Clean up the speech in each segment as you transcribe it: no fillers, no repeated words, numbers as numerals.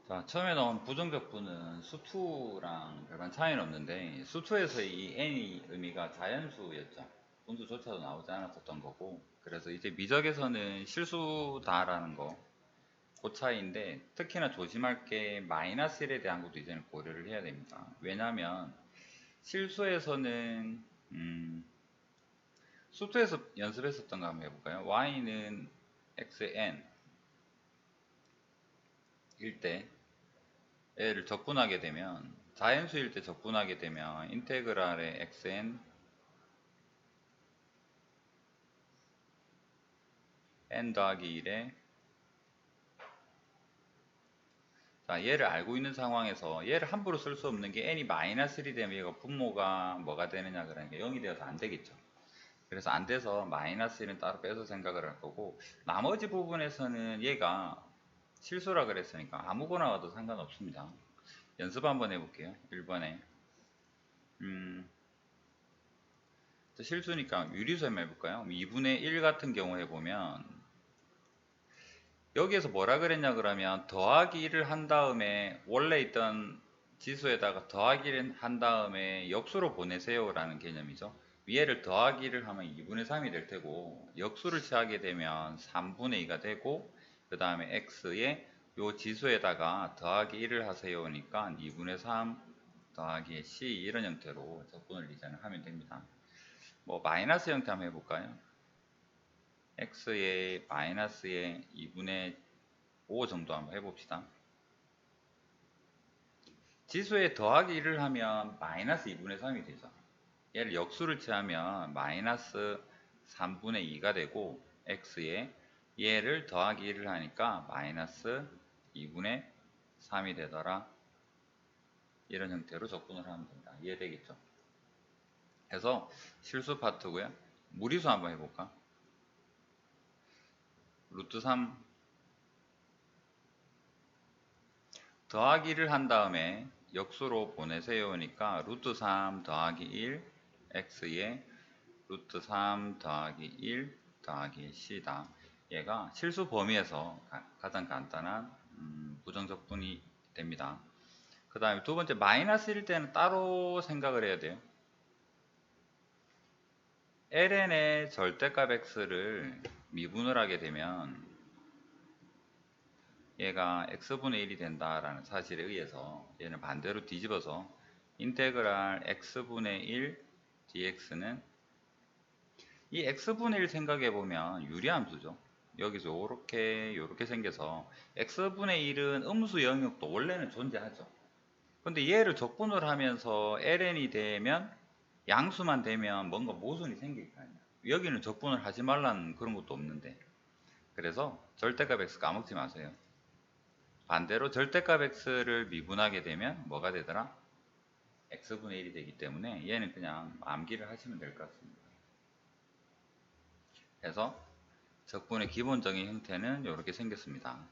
자, 처음에 나온 부정적분은 수투랑 별반 차이는 없는데 수투에서 이 n이 의미가 자연수였죠. 분수조차도 나오지 않았었던 거고, 그래서 이제 미적에서는 실수다라는 거, 그 차이인데, 특히나 조심할 게 마이너스 1에 대한 것도 이제는 고려를 해야 됩니다. 왜냐하면 실수에서는 수투에서 연습했었던 거 한번 해볼까요? y는 xn 일 때 얘를 적분하게 되면, 자연수일 때 적분하게 되면 인테그랄의 xn n 더하기 1에, 자, 얘를 알고 있는 상황에서 얘를 함부로 쓸 수 없는 게 n이 마이너스 1이 되면 얘가 분모가 뭐가 되느냐, 그러니까 0이 되어서 안 되겠죠. 그래서 안 돼서 마이너스 1은 따로 빼서 생각을 할 거고, 나머지 부분에서는 얘가 실수라 그랬으니까 아무거나 와도 상관없습니다. 연습 한번 해볼게요. 1번에 실수니까 유리수 한번 해볼까요? 2분의 1 같은 경우 해보면, 여기에서 뭐라 그랬냐 그러면 더하기 1을 한 다음에 원래 있던 지수에다가 더하기 1을 한 다음에 역수로 보내세요 라는 개념이죠. 위에를 더하기 1을 하면 2분의 3이 될 테고, 역수를 취하게 되면 3분의 2가 되고, 그 다음에 x에 요 지수에다가 더하기 1을 하세요니까 2분의 3 더하기 c, 이런 형태로 적분을 이제는 하면 됩니다. 뭐 마이너스 형태 한번 해볼까요? x의 마이너스의 2분의 5 정도 한번 해봅시다. 지수에 더하기 1을 하면 마이너스 2분의 3이 되죠. 얘를 역수를 취하면 마이너스 3분의 2가 되고, x에 얘를 더하기 1을 하니까 마이너스 2분의 3이 되더라. 이런 형태로 적분을 하면 된다. 이해되겠죠? 그래서 실수 파트고요. 무리수 한번 해볼까? 루트 3 더하기를 한 다음에 역수로 보내세요니까 루트 3 더하기 1 x에 루트 3 더하기 1 더하기 c다. 얘가 실수 범위에서 가장 간단한 부정적분이 됩니다. 그 다음에 두 번째, 마이너스일 때는 따로 생각을 해야 돼요. ln의 절대값 x를 미분을 하게 되면 얘가 x분의 1이 된다라는 사실에 의해서 얘는 반대로 뒤집어서 인테그랄 x분의 1 dx는 이 x분의 1 생각해 보면 유리함수죠. 여기서 요렇게 생겨서 x분의 1은 음수 영역도 원래는 존재하죠. 근데 얘를 적분을 하면서 ln이 되면, 양수만 되면 뭔가 모순이 생길 거 아니야. 여기는 적분을 하지 말라는 그런 것도 없는데, 그래서 절대값 x 까먹지 마세요. 반대로 절대값 x를 미분하게 되면 뭐가 되더라? x분의 1이 되기 때문에 얘는 그냥 암기를 하시면 될 것 같습니다. 그래서 적분의 기본적인 형태는 이렇게 생겼습니다.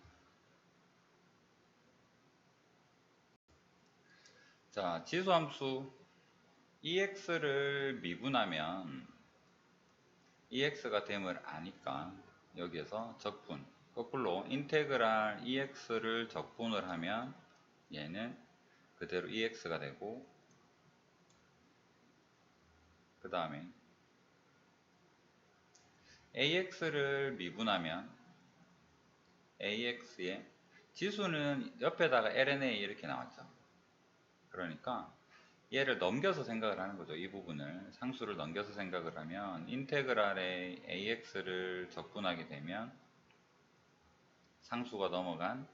자, 지수함수 ex를 미분하면 ex가 됨을 아니까 여기에서 적분, 거꾸로 인테그랄 ex를 적분을 하면 얘는 그대로 ex가 되고, 그 다음에 ax를 미분하면 ax의 지수는 옆에다가 lna 이렇게 나왔죠. 그러니까 얘를 넘겨서 생각을 하는 거죠. 이 부분을 상수를 넘겨서 생각을 하면 인테그랄에 ax를 적분하게 되면 상수가 넘어간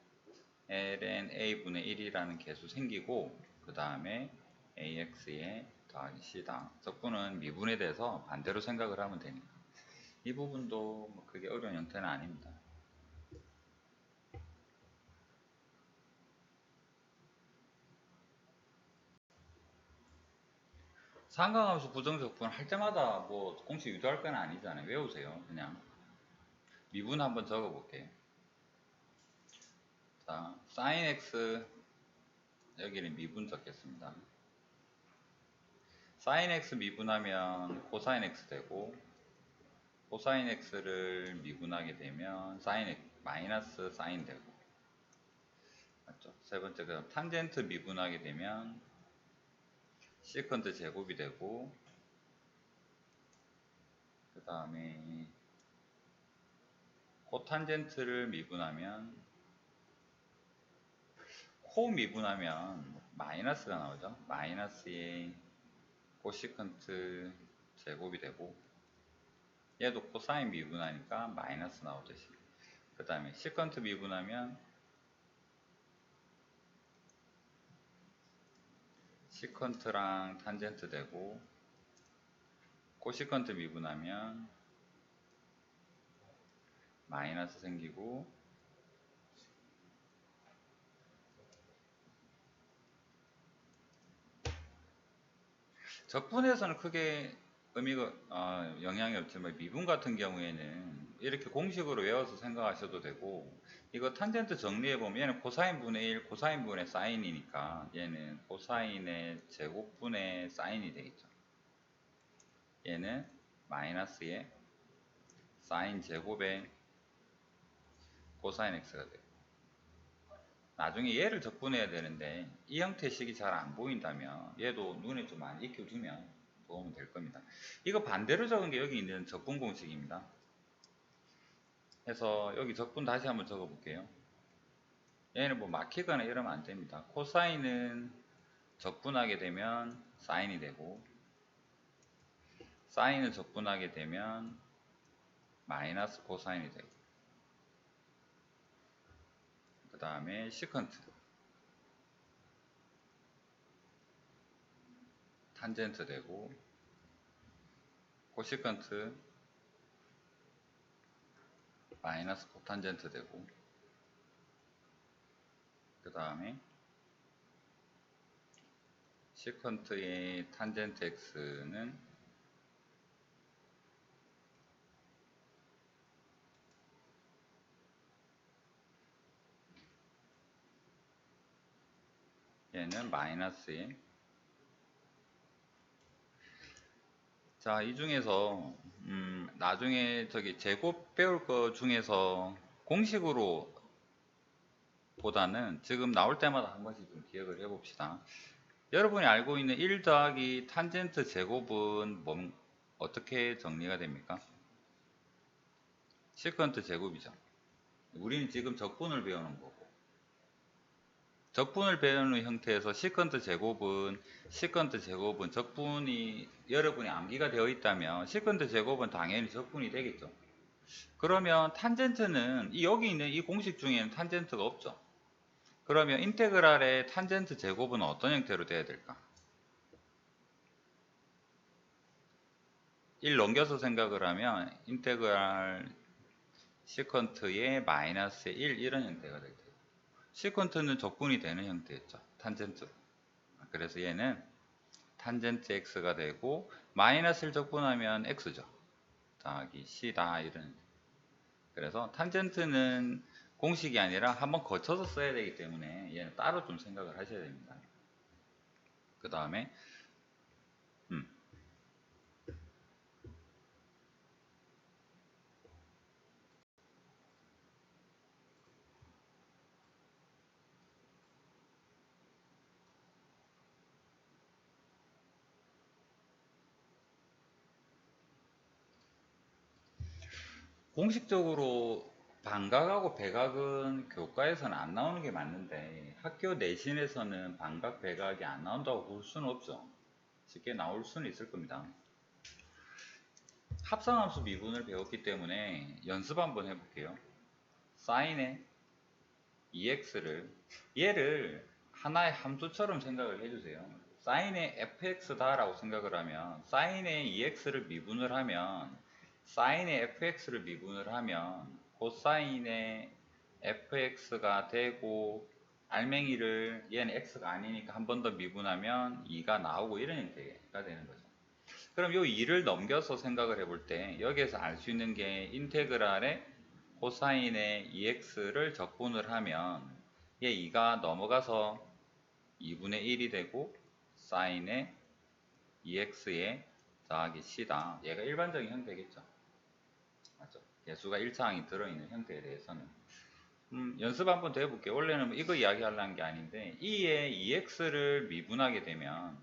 ln a분의 1이라는 계수 생기고, 그 다음에 ax에 더하기 c다. 적분은 미분에 대해서 반대로 생각을 하면 되니까 이 부분도 뭐 그게 어려운 형태는 아닙니다. 상강함수 부정적분 할 때마다 뭐 공식 유도할 건 아니잖아요. 외우세요. 그냥 미분 한번 적어 볼게요. 자, sin x, 여기는 미분 적겠습니다. sin x 미분하면 cosine x 되고, cosine x를 미분하게 되면 sin x 마이너스 sin 되고, 맞죠? 세 번째, 그다음 탄젠트 미분하게 되면 시컨트 제곱이 되고, 그 다음에 코탄젠트를 미분하면, 코 미분하면 마이너스가 나오죠. 마이너스의 코시컨트 제곱이 되고, 얘도 코사인 미분하니까 마이너스 나오듯이. 그 다음에 시컨트 미분하면 시컨트랑 탄젠트 되고, 코시컨트 미분하면 마이너스 생기고, 적분에서는 크게 의미가 영향이 없지만 미분 같은 경우에는 이렇게 공식으로 외워서 생각하셔도 되고, 이거 탄젠트 정리해보면 얘는 코사인 분의 1 코사인 분의 사인이니까 얘는 코사인의 제곱분의 사인이 되겠죠. 얘는 마이너스의 사인 제곱의 코사인 x가 돼요. 나중에 얘를 적분해야 되는데 이 형태의 식이 잘 안 보인다면 얘도 눈에 좀 많이 익혀두면 도움이 될 겁니다. 이거 반대로 적은 게 여기 있는 적분 공식입니다. 해서 여기 적분 다시 한번 적어 볼게요. 얘는 뭐 막히거나 이러면 안 됩니다. 코사인은 적분하게 되면 사인이 되고, 사인을 적분하게 되면 마이너스 코사인이 되고, 그 다음에 시컨트 탄젠트 되고, 코시컨트 마이너스 코탄젠트 되고, 그 다음에 시컨트의 탄젠트 x는 얘는 마이너스의, 자, 이 중에서 나중에 저기 제곱 배울 거 중에서 공식으로 보다는 지금 나올 때마다 한 번씩 좀 기억을 해 봅시다. 여러분이 알고 있는 1 더하기 탄젠트 제곱은 어떻게 정리가 됩니까? 시컨트 제곱이죠. 우리는 지금 적분을 배우는 거고, 적분을 배우는 형태에서 시컨트 제곱은 적분이 여러분이 암기가 되어 있다면 시컨트 제곱은 당연히 적분이 되겠죠. 그러면 탄젠트는 여기 있는 이 공식 중에는 탄젠트가 없죠. 그러면 인테그랄의 탄젠트 제곱은 어떤 형태로 돼야 될까? 1 넘겨서 생각을 하면 인테그랄 시컨트의 마이너스 1 이런 형태가 될 테고, 시컨트는 적분이 되는 형태였죠. 탄젠트. 그래서 얘는 탄젠트 x가 되고, 마이너스를 적분하면 x죠. 더하기 c다 이런. 그래서 탄젠트는 공식이 아니라 한번 거쳐서 써야 되기 때문에 얘는 따로 좀 생각을 하셔야 됩니다. 그 다음에 공식적으로 반각하고 배각은 교과에서는 안 나오는 게 맞는데 학교 내신에서는 반각, 배각이 안 나온다고 볼 수는 없죠. 쉽게 나올 수는 있을 겁니다. 합성함수 미분을 배웠기 때문에 연습 한번 해볼게요. 사인의 얘를 하나의 함수처럼 생각을 해주세요. 사인의 fx다 라고 생각을 하면 사인의 ex를 미분을 하면 사인의 fx를 미분을 하면 코사인의 fx가 되고, 알맹이를 얘는 x가 아니니까 한 번 더 미분하면 2가 나오고 이런 형태가 되는 거죠. 그럼 이 2를 넘겨서 생각을 해볼 때 여기에서 알 수 있는 게 인테그랄의 코사인의 ex를 적분을 하면 얘 2가 넘어가서 2분의 1이 되고 사인의 ex의 더하기 c다. 얘가 일반적인 형태겠죠. 맞죠? 개수가 1차항이 들어있는 형태에 대해서는. 연습 한번 더 해볼게요. 원래는 이거 이야기하려는 게 아닌데 E의 EX를 미분하게 되면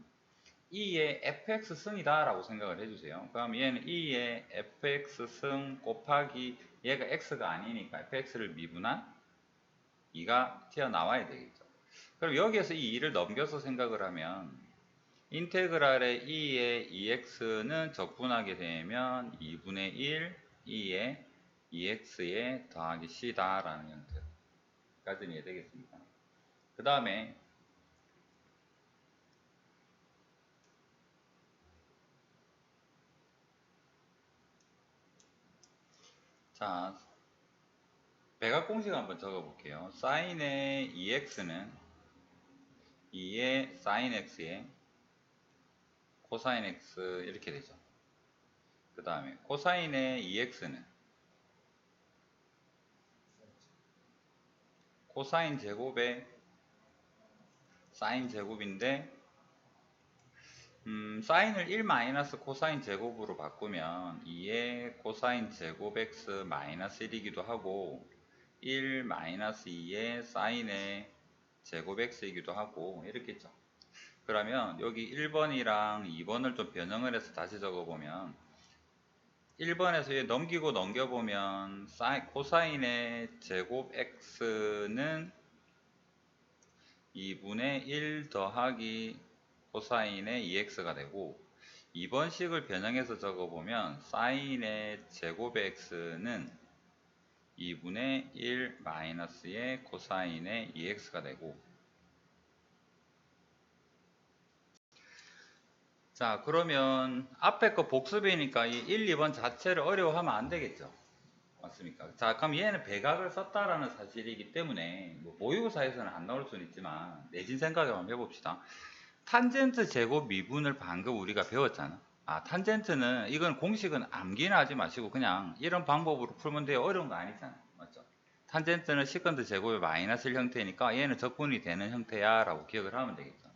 E의 fx 승이다 라고 생각을 해주세요. 그럼 얘는 E의 fx 승 곱하기 얘가 x가 아니니까 fx를 미분한 2가 튀어나와야 되겠죠. 그럼 여기에서 이 2를 넘겨서 생각을 하면 인테그랄의 E의 EX는 적분하게 되면 2분의 1 E의 EX에 더하기 C다 라는 형태까지는 이해되겠습니다. 그 다음에 자, 백악 공식 한번 적어볼게요. 사인의 EX는 2의 사인 X에 코사인 X 이렇게 되죠. 그 다음에 코사인의 EX는 코사인 제곱의 사인 제곱인데 사인을 1 마이너스 코사인 제곱으로 바꾸면 2의 코사인 제곱 x 마이너스 1이기도 하고 1 마이너스 2의 사인의 제곱 x이기도 하고 이렇겠죠. 그러면 여기 1번이랑 2번을 좀 변형을 해서 다시 적어보면 1번에서 얘 넘기고 넘겨보면 코사인의 제곱 x는 2분의 1 더하기 코사인의 2x가 되고 2번 식을 변형해서 적어보면 사인의 제곱의 x는 2분의 1 마이너스의 코사인의 2x가 되고 자 그러면 앞에 거 복습이니까 이 1, 2번 자체를 어려워하면 안 되겠죠. 맞습니까? 자 그럼 얘는 배각을 썼다라는 사실이기 때문에 뭐 모의고사에서는 안 나올 수는 있지만 내신 생각을 한번 해봅시다. 탄젠트 제곱 미분을 방금 우리가 배웠잖아. 아, 탄젠트는 이건 공식은 암기나 하지 마시고 그냥 이런 방법으로 풀면 돼요. 어려운 거 아니잖아. 맞죠? 탄젠트는 시컨트 제곱의 마이너스 1 형태니까 얘는 적분이 되는 형태야 라고 기억을 하면 되겠죠.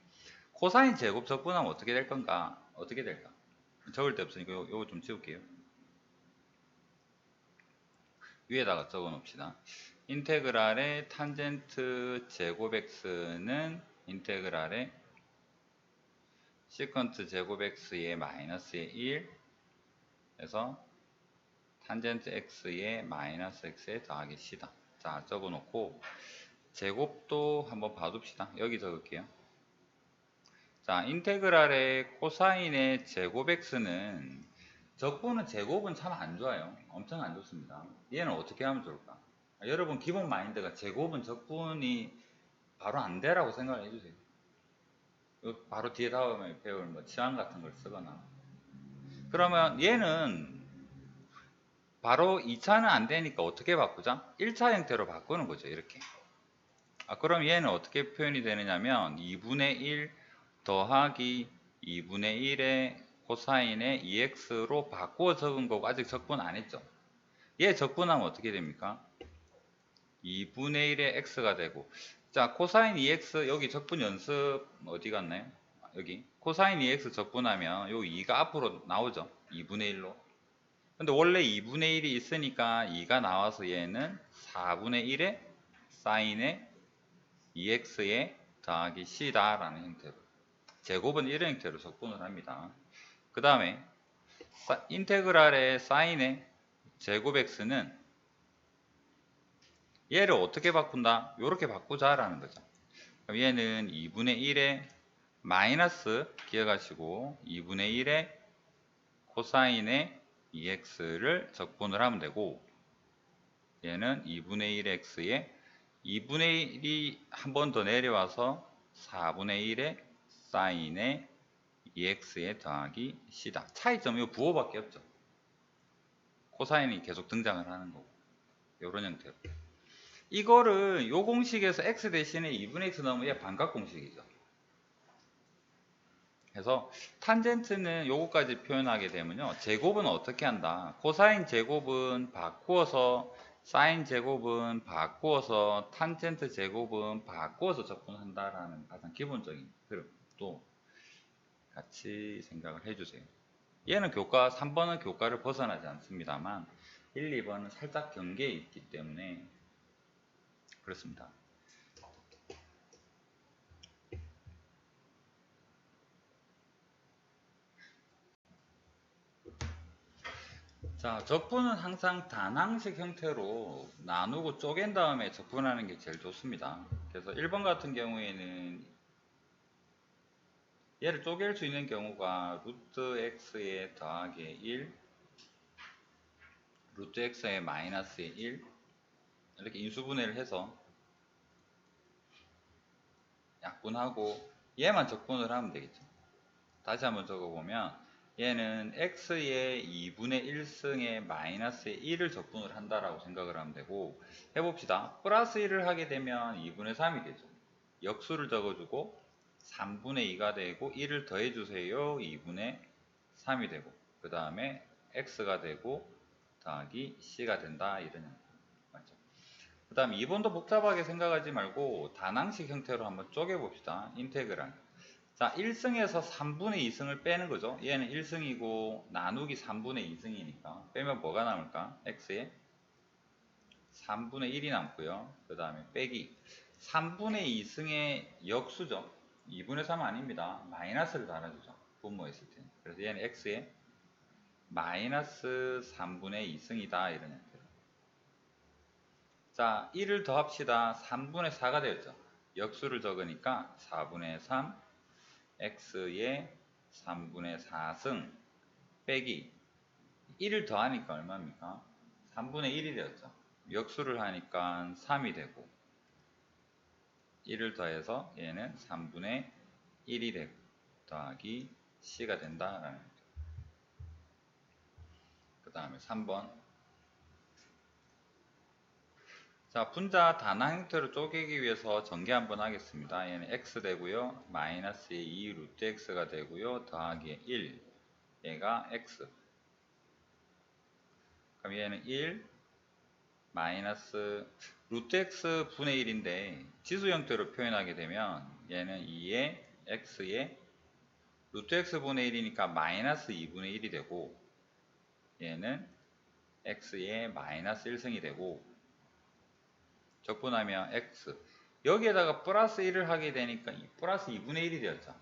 코사인 제곱 적분하면 어떻게 될 건가? 어떻게 될까? 적을 데 없으니까 요거 좀 지울게요. 위에다가 적어 놓읍시다. 인테그랄의 탄젠트 제곱 x는 인테그랄의 시컨트 제곱 x의 마이너스의 1 해서 탄젠트 x의 마이너스 x에 더하기 c다. 자 적어 놓고 제곱도 한번 봐둡시다. 여기 적을게요. 자 인테그랄의 코사인의 제곱 x는 적분은 제곱은 참 안 좋아요. 엄청 안 좋습니다. 얘는 어떻게 하면 좋을까? 여러분 기본 마인드가 제곱은 적분이 바로 안 돼라고 생각을 해주세요. 바로 뒤에 다음에 배울 뭐 치환 같은 걸 쓰거나 그러면 얘는 바로 2차는 안 되니까 어떻게 바꾸자? 1차 형태로 바꾸는 거죠. 이렇게. 그럼 얘는 어떻게 표현이 되느냐면 2분의 1 더하기 2분의 1의 코사인의 2x로 바꾸어 적은 거고 아직 적분 안 했죠. 얘 적분하면 어떻게 됩니까? 2분의 1의 x가 되고 자 코사인 2x 여기 적분 연습 어디 갔나요? 여기 코사인 2x 적분하면 요 2가 앞으로 나오죠. 2분의 1로 근데 원래 2분의 1이 있으니까 2가 나와서 얘는 4분의 1의 사인의 2x에 더하기 c다 라는 형태로 제곱은 이런 형태로 적분을 합니다. 그 다음에 인테그랄의 사인의 제곱 x는 얘를 어떻게 바꾼다? 이렇게 바꾸자 라는 거죠. 그럼 얘는 2분의 1의 마이너스 기억하시고 2분의 1의 코사인의 2x를 적분을 하면 되고 얘는 2분의 1x에 2분의 1이 한 번 더 내려와서 4분의 1의 사인의 2x에 더하기 c다. 차이점이 부호밖에 없죠. 코사인이 계속 등장을 하는 거고 이런 형태로 이거를 요 공식에서 x 대신에 2분의 x 넣으면 얘 반각 공식이죠. 그래서 탄젠트는 요거까지 표현하게 되면요. 제곱은 어떻게 한다? 코사인 제곱은 바꾸어서 사인 제곱은 바꾸어서 탄젠트 제곱은 바꾸어서 적분한다라는 가장 기본적인 흐름도 같이 생각을 해주세요. 얘는 교과 3번은 교과를 벗어나지 않습니다만 1, 2번은 살짝 경계에 있기 때문에 그렇습니다. 자, 적분은 항상 단항식 형태로 나누고 쪼갠 다음에 적분하는 게 제일 좋습니다. 그래서 1번 같은 경우에는 얘를 쪼갤 수 있는 경우가 루트 x에 더하기 1, 루트 x에 마이너스 1 이렇게 인수분해를 해서 약분하고 얘만 적분을 하면 되겠죠. 다시 한번 적어보면 얘는 x의 2분의 1승에 마이너스 1을 적분을 한다라고 생각을 하면 되고, 해봅시다. 플러스 1을 하게 되면 2분의 3이 되죠. 역수를 적어주고 3분의 2가 되고 1을 더해주세요. 2분의 3이 되고 그 다음에 x가 되고 더하기 c가 된다, 이런 맞죠? 그 다음 2번도 복잡하게 생각하지 말고 단항식 형태로 한번 쪼개봅시다. 인테그랄. 자, 1승에서 3분의 2승을 빼는 거죠. 얘는 1승이고 나누기 3분의 2승이니까 빼면 뭐가 남을까? x에 3분의 1이 남고요. 그 다음에 빼기 3분의 2승의 역수죠. 2분의 3 아닙니다. 마이너스를 달아주죠. 분모했을 때. 그래서 얘는 x에 마이너스 3분의 2승이다, 이런 형태로. 자, 1을 더합시다. 3분의 4가 되었죠. 역수를 적으니까 4분의 3 x에 3분의 4승 빼기 1을 더하니까 얼마입니까? 3분의 1이 되었죠. 역수를 하니까 3이 되고 1을 더해서 얘는 3분의 1이 되고 더하기 c가 된다라는 거죠. 그 다음에 3번. 자, 분자 단항 형태로 쪼개기 위해서 전개 한번 하겠습니다. 얘는 x 되고요. 마이너스 2 루트 x가 되고요. 더하기 1. 얘가 x. 그럼 얘는 1 마이너스 루트 x 분의 1인데 지수 형태로 표현하게 되면 얘는 2의 x에 루트 x 분의 1이니까 마이너스 2분의 1이 되고 얘는 x에 마이너스 1승이 되고 적분하면 x 여기에다가 플러스 1을 하게 되니까 플러스 2분의 1이 되었죠.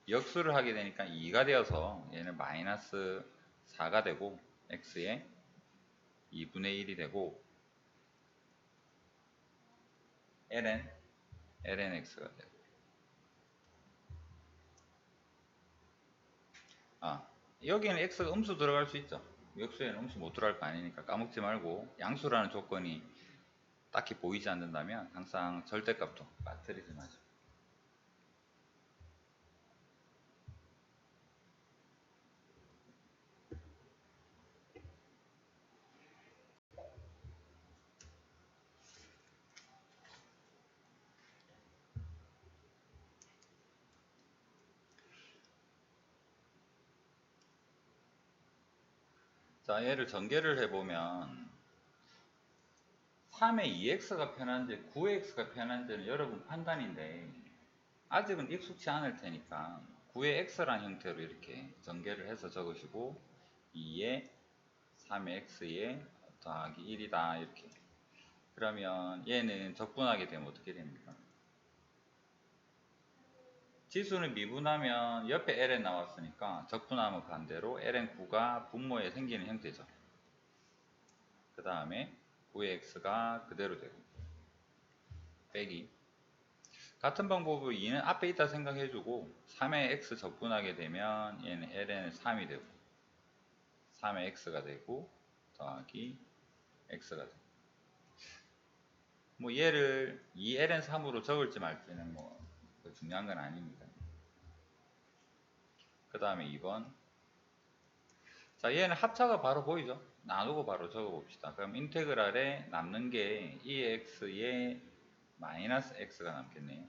역수를 하게 되니까 2가 되어서 얘는 마이너스 4가 되고 x에 2분의 1이 되고 ln x가 되고 여기에는 x가 음수 들어갈 수 있죠. 역수에는 음수 못 들어갈 거 아니니까 까먹지 말고 양수라는 조건이 딱히 보이지 않는다면 항상 절대값도 빠뜨리지 마죠. 자, 얘를 전개를 해보면 3의 2x가 편한지 9의 x가 편한지는 여러분 판단인데 아직은 익숙치 않을 테니까 9의 x란 형태로 이렇게 전개를 해서 적으시고 2의 3의 x에 더하기 1이다, 이렇게. 그러면 얘는 적분하게 되면 어떻게 됩니까? 지수는 미분하면 옆에 ln 나왔으니까 적분하면 반대로 ln9가 분모에 생기는 형태죠. 그 다음에 9의 x가 그대로 되고 빼기 같은 방법으로 2는 앞에 있다 생각해주고 3의 x 적분하게 되면 얘는 ln은 3이 되고 3의 x가 되고 더하기 x가 되고 뭐 얘를 2ln3으로 적을지 말지는 뭐 중요한 건 아닙니다. 그 다음에 2번. 자, 얘는 합차가 바로 보이죠? 나누고 바로 적어봅시다. 그럼 인테그랄에 남는 게 2x에 마이너스 x가 남겠네요.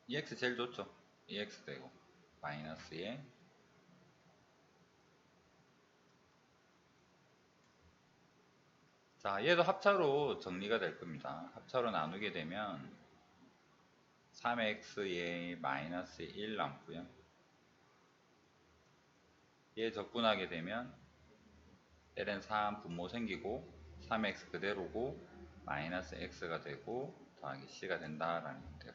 2x 제일 좋죠? 2x 되고 마이너스에 자, 얘도 합차로 정리가 될 겁니다. 합차로 나누게 되면 3x에 마이너스 1 남고요. 얘 적분하게 되면 ln 3 분모 생기고 3x 그대로고 마이너스 x가 되고 더하기 c가 된다라는 형태로.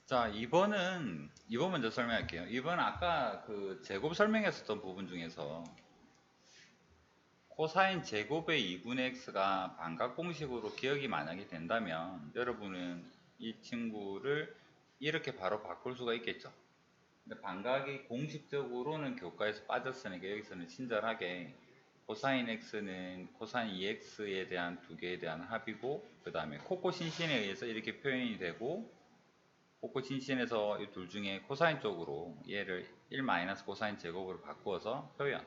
자, 2번 먼저 설명할게요. 2번 아까 그 제곱 설명했었던 부분 중에서 코사인 제곱의 2분의 x가 반각 공식으로 기억이 만약에 된다면 여러분은 이 친구를 이렇게 바로 바꿀 수가 있겠죠. 근데 반각이 공식적으로는 교과에서 빠졌으니까 여기서는 친절하게 코사인 x는 코사인 2x에 대한 두 개에 대한 합이고 그 다음에 코코신신에 의해서 이렇게 표현이 되고 코코신신에서 이 둘 중에 코사인 쪽으로 얘를 1 마이너스 코사인 제곱으로 바꾸어서 표현.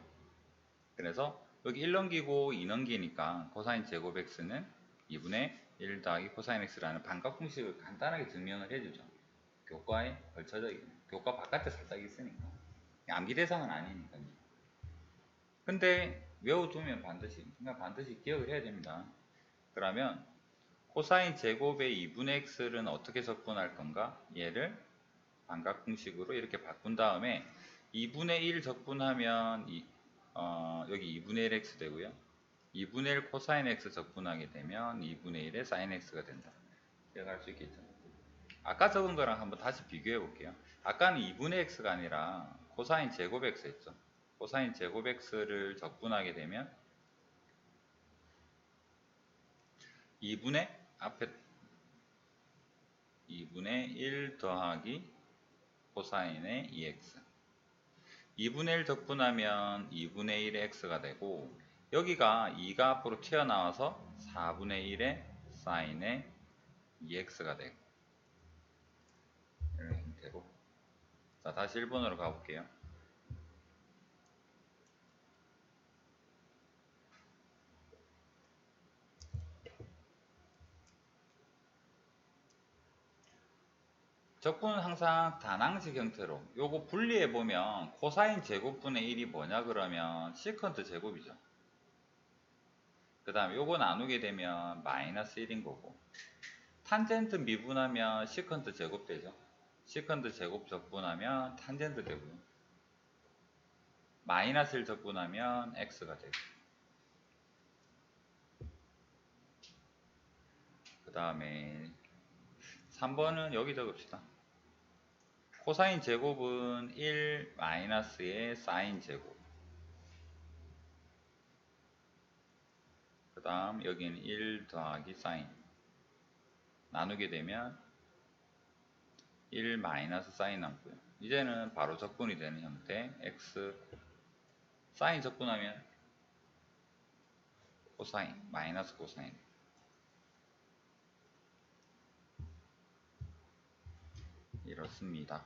그래서 여기 1 넘기고 2 넘기니까 코사인 제곱 x는 2분의 1 더하기 코사인 x라는 반각 공식을 간단하게 증명을 해주죠. 교과에 걸쳐져 있는, 교과 바깥에 살짝 있으니까. 암기 대상은 아니니까요. 근데 외워두면 반드시 기억을 해야 됩니다. 그러면 코사인 제곱의 2분의 x를 어떻게 적분할 건가? 얘를 반각 공식으로 이렇게 바꾼 다음에 2분의 1 적분하면 여기 2분의 1x 되고요. 2분의 1 코사인 x 적분하게 되면 2분의 1의 사인 x가 된다. 기억할 수 있겠죠? 아까 적은 거랑 한번 다시 비교해 볼게요. 아까는 2분의 x가 아니라 코사인 제곱 x 했죠. 코사인 제곱 x를 적분하게 되면 2분의 앞에 2분의 1 더하기 코사인의 2x 2분의 1 적분하면 2분의 1의 x가 되고 여기가 2가 앞으로 튀어나와서 4분의 1의 사인의 2x가 되고 이런 형태로. 자, 다시 1번으로 가볼게요. 적분은 항상 다항식 형태로. 요거 분리해보면 코사인 제곱분의 1이 뭐냐 그러면 시컨트 제곱이죠. 그 다음에 요거 나누게 되면 마이너스 1인 거고 탄젠트 미분하면 시컨트 제곱 되죠. 시컨트 제곱 적분하면 탄젠트 되고요. 마이너스 1 적분하면 x가 되고 그 다음에 3번은 여기 적읍시다. 코사인 제곱은 1 마이너스의 사인 제곱 그 다음 여기는 1 더하기 사인 나누게 되면 1 마이너스 사인 남고요. 이제는 바로 적분이 되는 형태 x 사인 적분하면 코사인 마이너스 코사인 이렇습니다.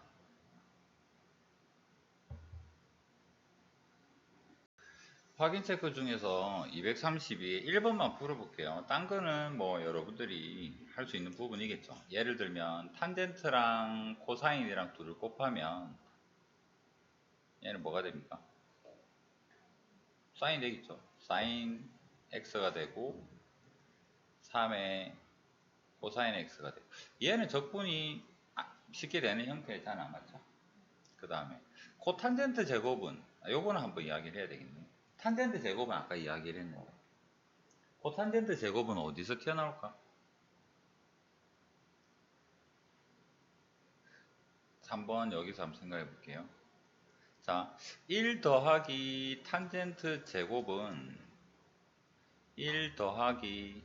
확인 체크 중에서 232 1번만 풀어볼게요. 딴 거는 뭐 여러분들이 할 수 있는 부분이겠죠. 예를 들면 탄젠트랑 코사인이랑 둘을 곱하면 얘는 뭐가 됩니까? 사인 되겠죠. 사인 x가 되고 3의 코사인 x가 되고 얘는 적분이 쉽게 되는 형태잖아, 맞죠? 그 다음에 코탄젠트 제곱은 요거는 한번 이야기를 해야 되겠네. 탄젠트 제곱은 아까 이야기를 했는데 코탄젠트 제곱은 어디서 튀어나올까? 3번 여기서 한번 생각해 볼게요. 자, 1 더하기 탄젠트 제곱은 1 더하기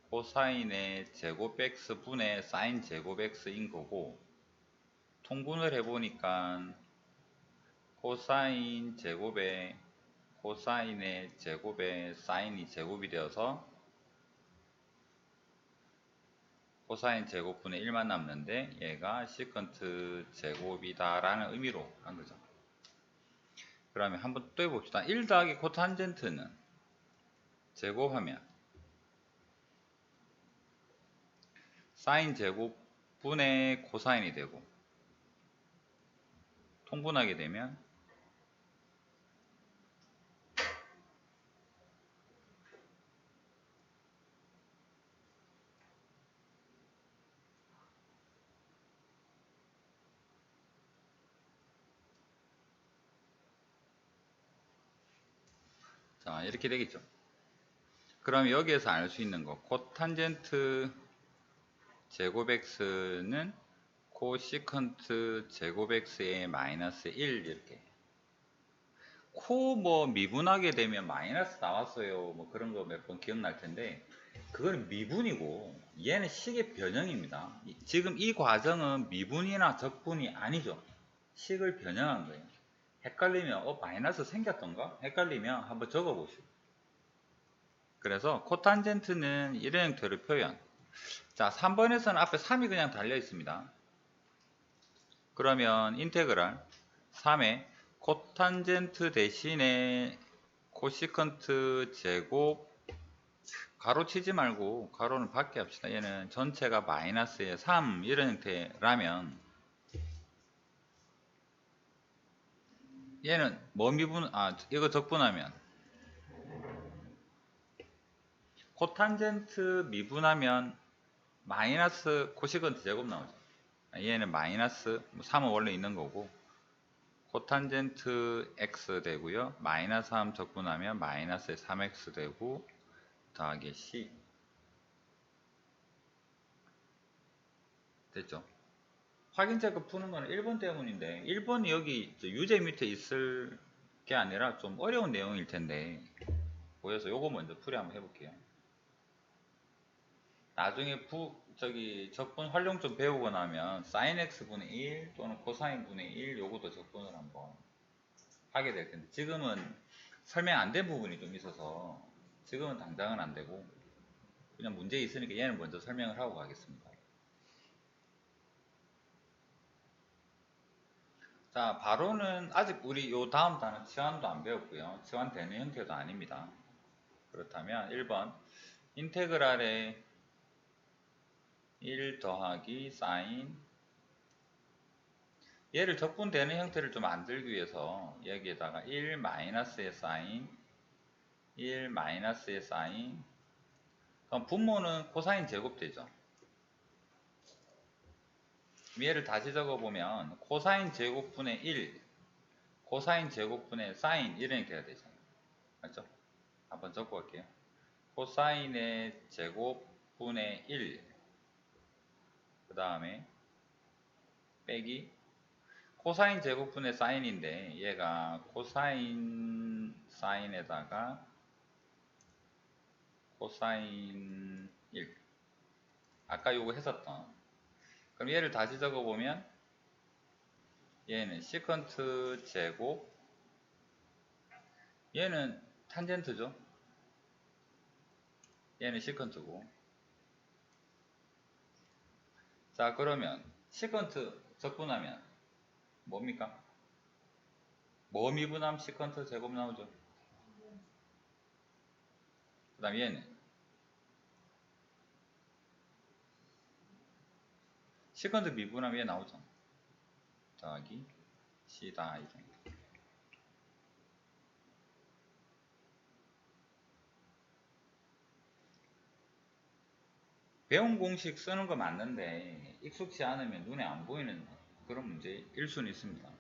코사인의 제곱 x 분의 사인 제곱 x인 거고 통분을 해보니까 코사인 제곱에 코사인의 제곱에 사인이 제곱이 되어서 코사인 제곱분의 1만 남는데 얘가 시컨트 제곱이다 라는 의미로 한 거죠. 그러면 한번 또 해봅시다. 1 더하기 코탄젠트는 제곱하면 사인 제곱분의 코사인이 되고 통분하게 되면 자, 이렇게 되겠죠. 그럼 여기에서 알 수 있는 거, 코탄젠트 제곱 x는 코시컨트 제곱 x의 마이너스 1 이렇게. 코 뭐 미분하게 되면 마이너스 나왔어요. 뭐 그런 거 몇 번 기억날 텐데 그거는 미분이고 얘는 식의 변형입니다. 지금 이 과정은 미분이나 적분이 아니죠. 식을 변형한 거예요. 헷갈리면 마이너스 생겼던가? 헷갈리면 한번 적어보시고. 그래서 코탄젠트는 이런 형태로 표현. 자, 3번에서는 앞에 3이 그냥 달려 있습니다. 그러면 인테그랄 3의 코탄젠트 대신에 코시컨트 제곱 가로 치지 말고 가로는 밖에 합시다. 얘는 전체가 마이너스에 3 이런 형태라면 얘는 뭐 미분 이거 적분하면 코탄젠트 미분하면 마이너스 코시컨트 제곱 나오죠. 얘는 마이너스 3은 원래 있는 거고 코탄젠트 x 되고요. 마이너스 3 적분하면 마이너스 3x 되고 더하기 c 됐죠? 확인체크 푸는 거는 1번 때문인데 1번이 여기 유제 밑에 있을 게 아니라 좀 어려운 내용일 텐데 보여서 요거 먼저 풀이 한번 해볼게요. 나중에 적분 활용 좀 배우고 나면 sin x분의 1 또는 코사인 분의 1 요것도 적분을 한번 하게 될 텐데 지금은 설명 안 된 부분이 좀 있어서 지금은 당장은 안 되고 그냥 문제 있으니까 얘는 먼저 설명을 하고 가겠습니다. 자, 바로는 아직 우리 요 다음 단어 치환도 안 배웠고요. 치환되는 형태도 아닙니다. 그렇다면 1번 인테그랄의 1 더하기 사인 얘를 적분되는 형태를 좀 만들기 위해서 여기에다가 1 마이너스의 사인 1 마이너스의 사인 그럼 분모는 코사인 제곱되죠. 얘를 다시 적어보면 코사인 제곱분의 1 코사인 제곱분의 사인 이런 형태가 되잖아요. 맞죠? 한번 적어볼게요. 코사인의 제곱분의 1 그 다음에 빼기 코사인 제곱분의 사인인데 얘가 코사인 사인에다가 코사인 1 아까 요거 했었던 그럼 얘를 다시 적어보면 얘는 시컨트 제곱 얘는 탄젠트죠. 얘는 시컨트고 자 그러면 시컨트 적분하면 뭡니까? 뭐 미분하면 시컨트 제곱 나오죠. 그 다음 얘는 시컨트 미분하면 얘 나오죠. 더하기 C다 이렇게. 배운 공식 쓰는 거 맞는데 익숙치 않으면 눈에 안 보이는 그런 문제일 수는 있습니다.